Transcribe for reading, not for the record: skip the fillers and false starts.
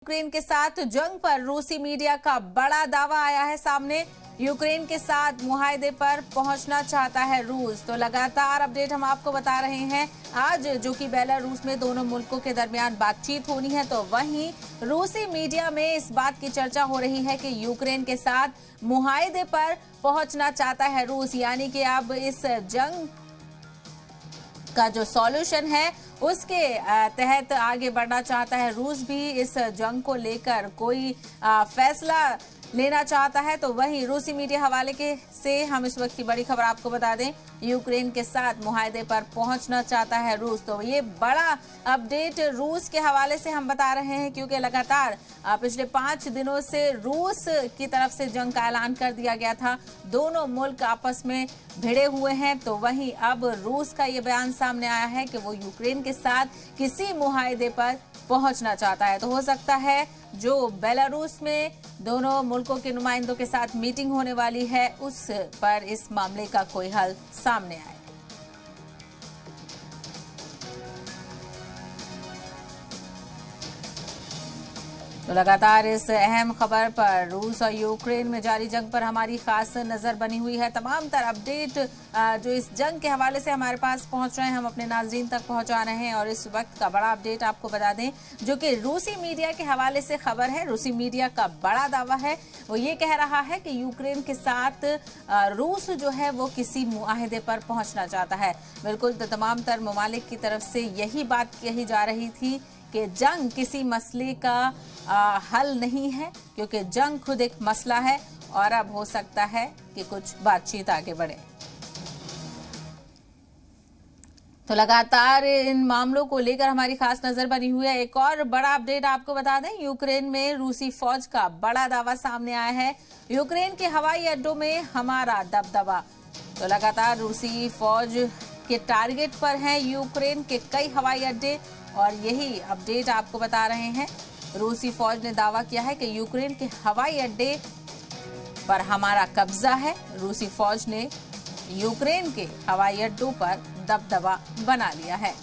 Ukraine के साथ जंग पर रूसी मीडिया का बड़ा दावा आया है सामने। यूक्रेन के साथ मुआहदे पर पहुंचना चाहता है रूस। तो लगातार अपडेट हम आपको बता रहे हैं। आज जो कि बेलारूस में दोनों मुल्कों के दरमियान बातचीत होनी है, तो वहीं रूसी मीडिया में इस बात की चर्चा हो रही है कि यूक्रेन के साथ मुआहदे पर पहुंचना चाहता है रूस। यानी कि अब इस जंग का जो सॉल्यूशन है उसके तहत आगे बढ़ना चाहता है रूस भी। इस जंग को लेकर कोई फैसला लेना चाहता है। तो वहीं रूसी मीडिया हवाले से हम इस वक्त की बड़ी खबर आपको बता दें, यूक्रेन के साथ मुआहदे पर पहुंचना चाहता है रूस। तो ये बड़ा अपडेट रूस के हवाले से हम बता रहे हैं, क्योंकि लगातार पिछले 5 दिनों से रूस की तरफ से जंग का ऐलान कर दिया गया था। दोनों मुल्क आपस में भिड़े हुए हैं। तो वहीं अब रूस का ये बयान सामने आया है कि वो यूक्रेन के साथ किसी मुआहदे पर पहुंचना चाहता है। तो हो सकता है जो बेलारूस में दोनों मुल्कों के नुमाइंदों के साथ मीटिंग होने वाली है, उस पर इस मामले का कोई हल सामने आए। तो लगातार इस अहम खबर पर रूस और यूक्रेन में जारी जंग पर हमारी खास नजर बनी हुई है। तमाम तर अपडेट जो इस जंग के हवाले से हमारे पास पहुंच रहे हैं, हम अपने नाज़रीन तक पहुंचा रहे हैं। और इस वक्त का बड़ा अपडेट आपको बता दें, जो कि रूसी मीडिया के हवाले से खबर है। रूसी मीडिया का बड़ा दावा है, वो ये कह रहा है कि यूक्रेन के साथ रूस जो है वो किसी मुआहदे पर पहुंचना चाहता है। बिल्कुल, तो तमाम तर ममालिक की तरफ से यही बात कही जा रही थी कि जंग किसी मसले का हल नहीं है, क्योंकि जंग खुद एक मसला है। और अब हो सकता है कि कुछ बातचीत आगे बढ़े। तो इन मामलों को लेकर हमारी खास नजर बनी हुई है। एक और बड़ा अपडेट आपको बता दें, यूक्रेन में रूसी फौज का बड़ा दावा सामने आया है। यूक्रेन के हवाई अड्डों में हमारा दबदबा। तो लगातार रूसी फौज के टारगेट पर हैं यूक्रेन के कई हवाई अड्डे, और यही अपडेट आपको बता रहे हैं। रूसी फौज ने दावा किया है कि यूक्रेन के हवाई अड्डे पर हमारा कब्जा है। रूसी फौज ने यूक्रेन के हवाई अड्डों पर दबदबा बना लिया है।